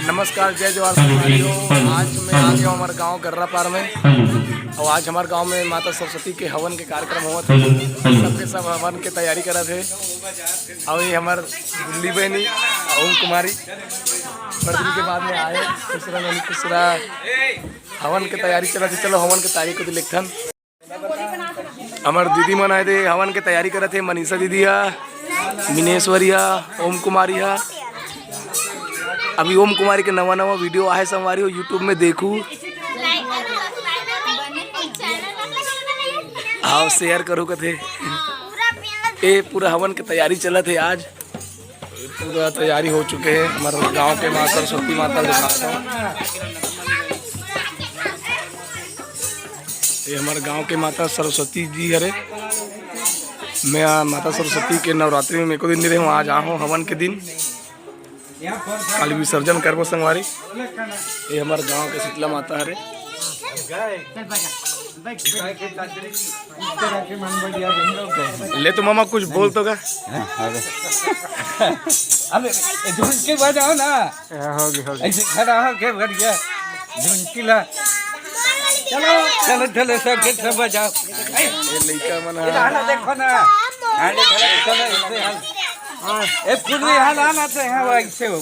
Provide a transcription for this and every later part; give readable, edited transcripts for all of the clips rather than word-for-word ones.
नमस्कार, जय जवाहर संगवारियों। आज मैं आ गया हूँ हमारे गांव गर्रा पार में और आज हमारे गांव में माता सरस्वती के हवन के कार्यक्रम हुआ थे। सबके सब हवन के तैयारी करा थे और ये हमारे गुल्ली बहनी ओम कुमारी बड़े दिन के बाद में आए। खुसरा हवन के तैयारी चला थी। चलो हवन के तारीख को लिखन हमारे दीदी मन आए थे, हवन के तैयारी करे थे। मनीषा दीदी मिनेश्वरिया ओम कुमारी है। अभी ओम कुमारी के नवा वीडियो आए संगवारी हो यूट्यूब में देखू हाँ शेयर करो कथे। ये पूरा हवन की तैयारी चला थे। आज पूरा तैयारी हो चुके हैं। हमारे गांव के माँ सरस्वती माता दिखाता हूँ। ये हमारे गांव के माता सरस्वती जी हरे। मैं माता सरस्वती के नवरात्रि में एको दिन नहीं रहा हूँ। आज आऊँ हवन के दिन कल विसर्जन करबो संगवारी। ये हमारे गांव के शीतला माता हरे। ले तो मामा कुछ बोल तो का झुंझकी बजाओ ना। ऐसे खड़ा हो के बढ़िया झुंझकी ला। चलो चलो चलो सब बजाओ। ये लड़का मन देखो ना चलो ए पूरी हाल आना तो है वैसे हो।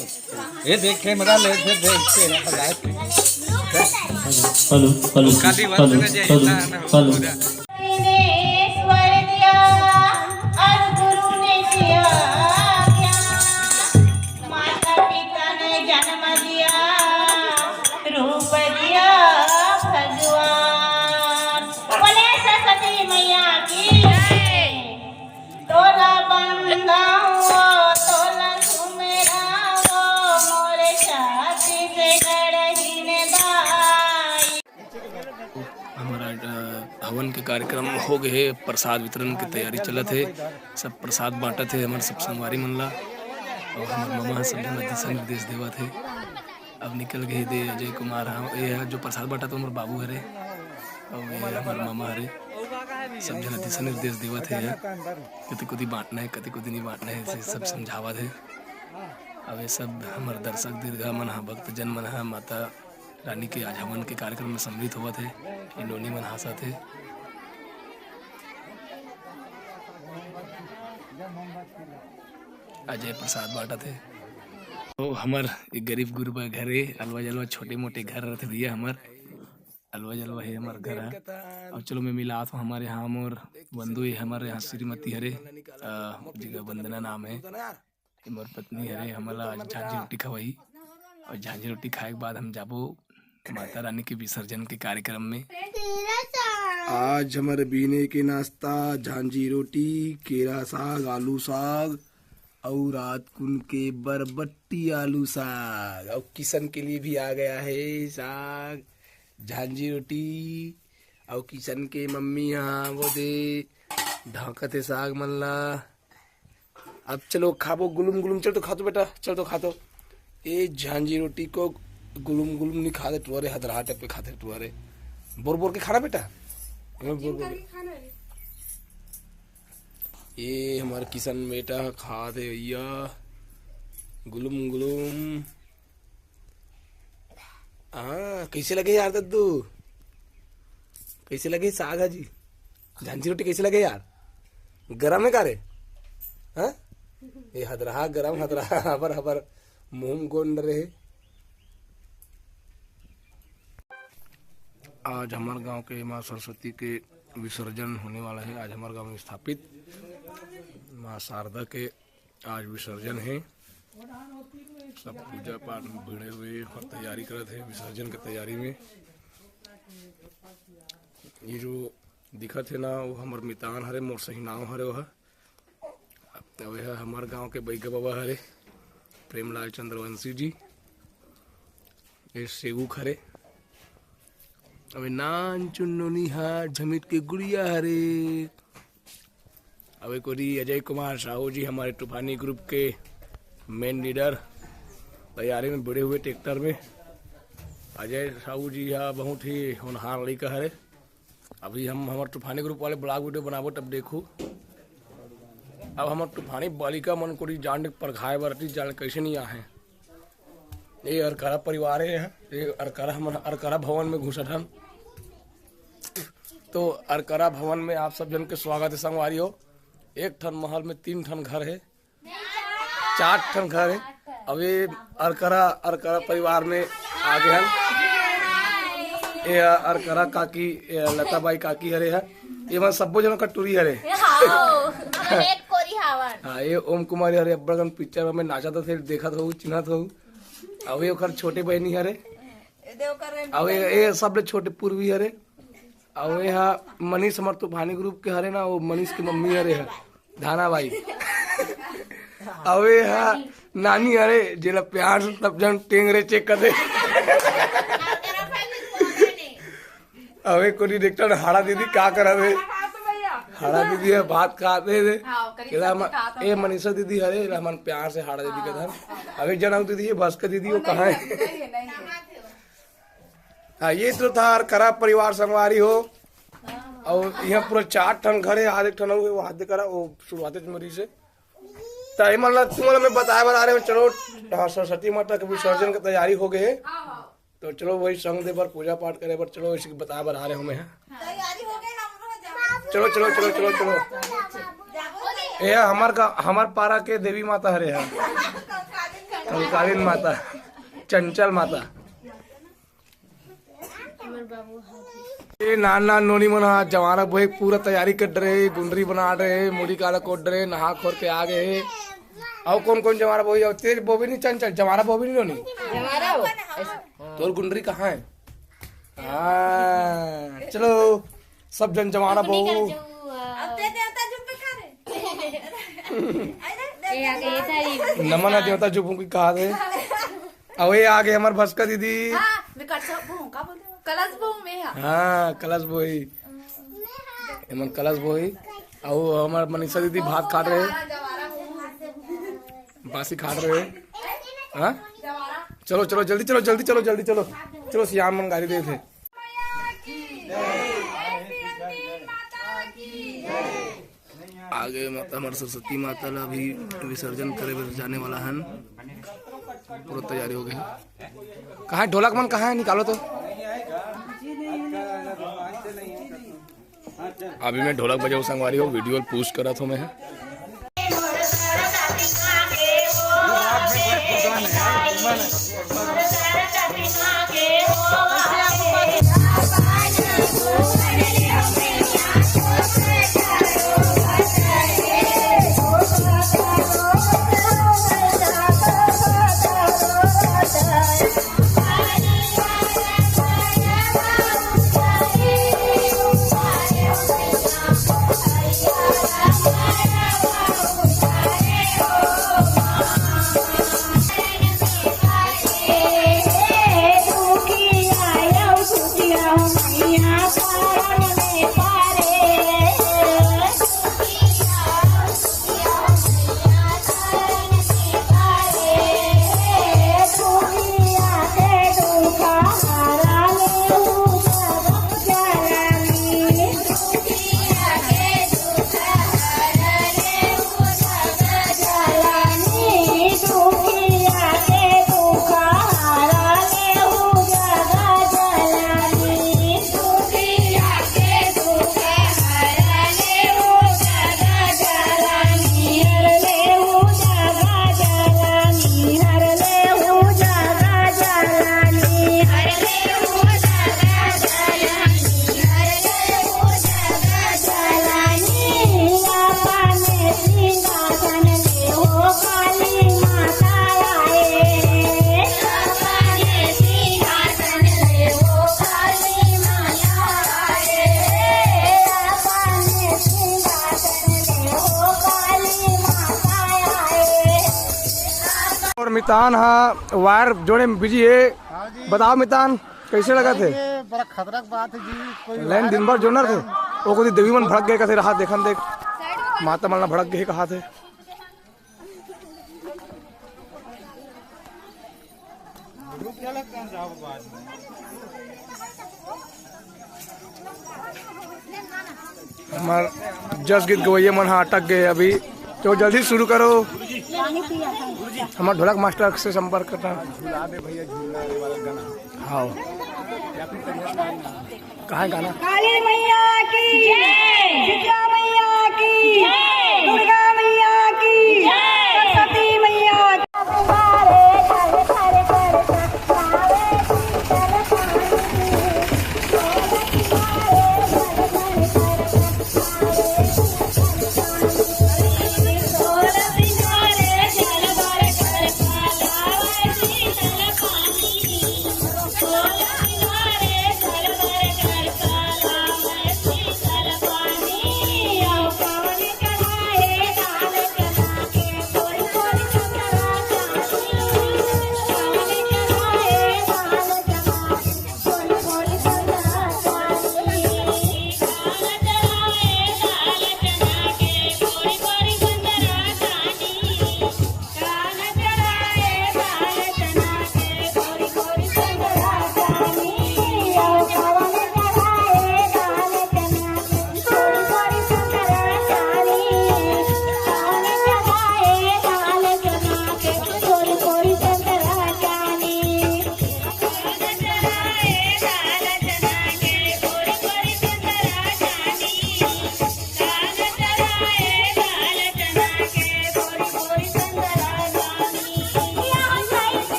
ये देखे मेरा ले से देखते हैं हेलो हेलो काली बात में जय ना हवन के कार्यक्रम हो गए। प्रसाद वितरण की तैयारी चलत है। सब प्रसाद बांटा थे हमारे सब संगवारी मनला और हमारे मामा सब दिशा निर्देश देवा थे। अब निकल गए दे अजय कुमार। हाँ ये जो प्रसाद बांटा तो हमारे बाबू हरे और ये हमारे मामा हरे। सब जन दिशा निर्देश देवा थे। कति कुदी बांटना है कति कुदी नहीं बांटना है सब समझावा थे। अब ये सब हमारे दर्शक दीर्घा मन भक्त जन मन माता रानी के आज हवन के कार्यक्रम में सम्मिलित हुआ थे। इन्होंने मन हासा थे। अजय प्रसाद बांटा थे। तो हमार एक गरीब गुरबा घर है। अलवा जलवा छोटे मोटे घर रहते भैया। हमार अलवा जलवा है हमार घर है। और चलो मैं मिला हूँ हमारे यहाँ और बंधु है हमारे यहाँ श्रीमती हरे जगह वंदना नाम है। हमार पत्नी हरे हमारा झांझी रोटी खवाई और झांझी रोटी खाए के बाद हम जाबो माता रानी के विसर्जन के कार्यक्रम में। आज हमारे बीने के नाश्ता झांझी रोटी केरा साग आलू साग और रात कुन के बरबट्टी आलू साग और किशन के लिए भी आ गया है साग झांझी रोटी और किशन के मम्मी यहाँ वो दे ढाकत है साग मनला। अब चलो खाबो गुलुम गुलुम। चल तो खा तो बेटा चल तो खा तो। ये झांझी रोटी को गुलुम गुलुम नहीं खाते टुअरे हदरा पे खाते टुअरे बोर बोर के खाना बेटा। बोर बोर ये हमारे किशन बेटा खाते भैया गुलुम गुलुम। हाँ कैसे लगे यार दद्दू कैसे लगे साग जी झांझी रोटी कैसे लगे यार। गरम है कारे हाँ ये हदरा गरम हदरा हबर हबर मुंह गोंड रहे। आज हमारे गांव के माँ सरस्वती के विसर्जन होने वाला है। आज हमारे गांव में स्थापित माँ शारदा के आज विसर्जन है। सब पूजा पाठ में भिड़े हुए और तैयारी करते हैं विसर्जन की तैयारी में। ये जो दिखत है ना वो हमारे मितान हरे मोर सही नाम हरे वह अब यह हमारे गांव के बैगा बाबा हरे प्रेमलाल चंद्रवंशी जी। ये सेगू खरे अब नान चुन्नोनी हार झमिट के गुड़िया हरे। अब कोरी अजय कुमार साहू जी हमारे तूफानी ग्रुप के मेन लीडर तैयारी में बढ़े हुए ट्रैक्टर में। अजय साहू जी यहाँ बहुत ही होनहार लड़का है। अभी हम हमारे तूफानी ग्रुप वाले ब्लॉग वीडियो बनाबो तब देखो। अब हमारे तूफानी बालिका मन को जान पर घाय बरती जान कैसे नहीं आहे। ये अरकारा परिवार है, ये अरकारा हम अरकारा भवन में घुसत हम। तो अरकारा भवन में आप सब जन के स्वागत है संगवारी हो। एक ठन महल में 3 ठन घर है, 4 ठन घर है। अब ये अरकारा परिवार में आगे हम ये अरकारा काकी लताबाई काकी हरे है, ये मन सबो जन कटूरी हरे। हाँ ये ओम कुमारी हरे, अब्बड़गन पिक्चर में नाचा था, देखा था, चिन्हा था। अब ये ओकर छोटे बहनी हरे, अब ये सब छोटे पूर्वी हरे। अब यहाँ मनीष समर तूफानी ग्रुप के हरे ना, वो मनीष की मम्मी हरे है धानाबाई। अब यहाँ नानी हरे जेला प्यार से सब जन टेंगरे चेक कर दे। अब को डायरेक्टर हाड़ा दीदी क्या करा दे, हाड़ा दीदी है भात खाते थे। ये मनीषा दीदी हरे रहमान प्यार से हाड़ा दीदी के धन। अभी जनाऊ दीदी है भास्कर दीदी, वो कहाँ है? हाँ ये तो था अरकारा परिवार संगवारी हो। और यहाँ पूरा 4 ठन घर है, आधे ठन वो हाथ करा वो शुरुआत मरी से मतलब तुम मैं बताए बता रहे हो। चलो सरस्वती माता के विसर्जन की तैयारी हो गए, तो चलो वही संग दे पर पूजा पाठ करे पर चलो इसी बता बता रहे हमें। चलो चलो चलो चलो चलो ये हमार पारा के देवी माता हरे है, कालीन माता, चंचल माता। ये नाना नोनी मन जवाना बोहे पूरा तैयारी कर रहे, गुंडरी बना रहे, मुड़ी काला कोट रहे, नहा खोर के आ गए। और कौन कौन जवाना बोही? तेज बोबी नहीं, चंचल जवाना बोबी नहीं नोनी, तोर गुंडरी कहाँ है? हाँ चलो सब जन जवाना बोहो। नमन देवता जुबू की कहा थे। अब ये आगे हमारे भस्का दीदी, हाँ कलश बोही, कलश बोही। और हमारे मनीषा दीदी भात खा रहे, बासी खा रहे। हाँ चलो चलो जल्दी चलो जल्दी चलो जल्दी चलो चलो श्याम मन गाड़ी दे थे। आगे माता हमारे सरस्वती माता ला भी विसर्जन करे जाने वाला है, पूरा तैयारी हो गई। कहाँ है ढोलक मन, कहाँ है? निकालो तो। अभी मैं ढोलक बजाऊ संगवारी हो, वीडियो पोस्ट करा था मैं। मितान हाँ वायर जोड़े में बिजी है। बताओ मितान कैसे लगा थे? बड़ा खतरनाक बात है जी। कोई लाइन दिन भर जोनर थे, वो को देवी मन भड़क गए कैसे रहा देखन देख, माता मलना भड़क गए कहा थे। हमार जस गीत गवैया मन हाँ अटक गए अभी, तो जल्दी शुरू करो। हमारे ढोलक मास्टर से संपर्क करना। झूला दे भैया, झूला रे वाला गाना। हाँ, कहाँ है गाना? काली मैया की जय, शीतला मैया की जय, दुर्गा मैया की जय, सरस्वती मैया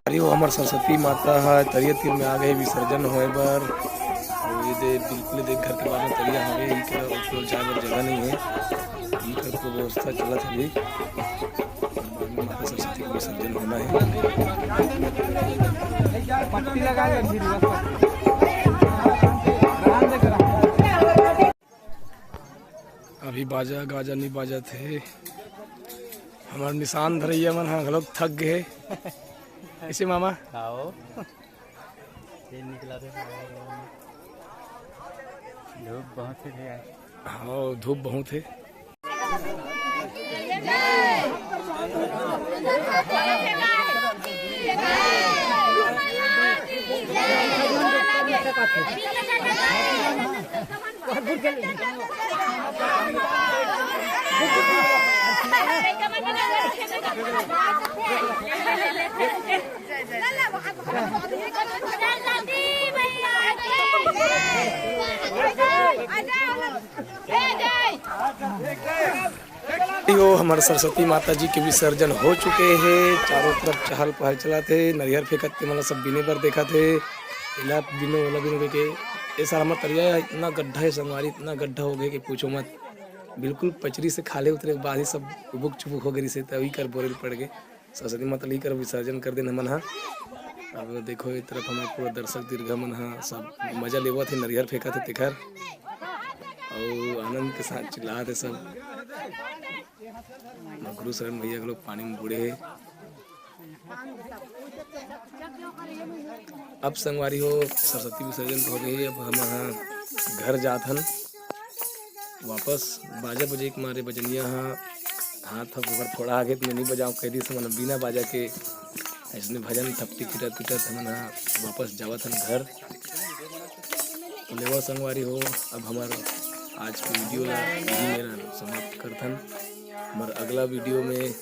अरे वो हमार सरस्वती माता है तरिया तीर में आ गए विसर्जन होए बर। और ये दे बिल्कुल देख घर के बाहर तरिया हवे ई के ऊपर जाए बर जगह नहीं है, ई कर को व्यवस्था चलत है। माता सरस्वती का विसर्जन होना है। पट्टी लगा ले फिर अभी बाजा गाजा नहीं बाजा थे। हमारे निशान धरैया मन हाँ लोग थक गए ऐसे मामा। आओ ये निकला थे, धूप बहुत है। हाँ धूप बहुत है। यो हमारे सरस्वती माता जी के विसर्जन हो चुके हैं। चारों तरफ चहल पहल चला थे, नरियर फेंकत के मतलब सब बिने पर देखा थे। इला बिनो वाला बिनो के ऐसा हमारा तरिया इतना गड्ढा है संगवारी, इतना गड्ढा हो गया कि पूछो मत। बिल्कुल पचरी से खाले उतरे के बाद ही सब उबुक चुबुक हो गई से तभी कर बोरे पड़ गए। सरस्वती माता ली कर विसर्जन कर देना मन हा। अब देखो एक तरफ हमारे पूरा दर्शक दीर्घ मन हा सब मजा लेवा थे, नरियर फेंका थे तेखर और आनंद के साथ चिल्ला थे सब। गुरु शरण भैया के लोग पानी में बूढ़े है। अब संगवारी हो सरस्वती विसर्जन तो हो गई। अब हम यहाँ घर जात हन वापस। बाजा बजे के मारे बजनिया हाथ ऊपर थोड़ा आगे तो मैं नहीं बजाऊँ कह दी से बिना बाजा के ऐसने भजन थपटी पिटत पिटत हम वापस जावत हन घर। तो लेवा संगवारी हो अब हमार आज की वीडियो ला यही मेरा समाप्त करथन। हमार अगला वीडियो में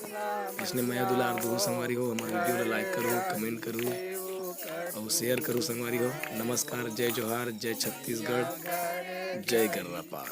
जिसने माया दुलार दो संगवारी हो हमारे वीडियो ला लाइक करो, कमेंट करो और शेयर करो संगवारी हो। नमस्कार, जय जोहार, जय छत्तीसगढ़, जय गर्रा पार।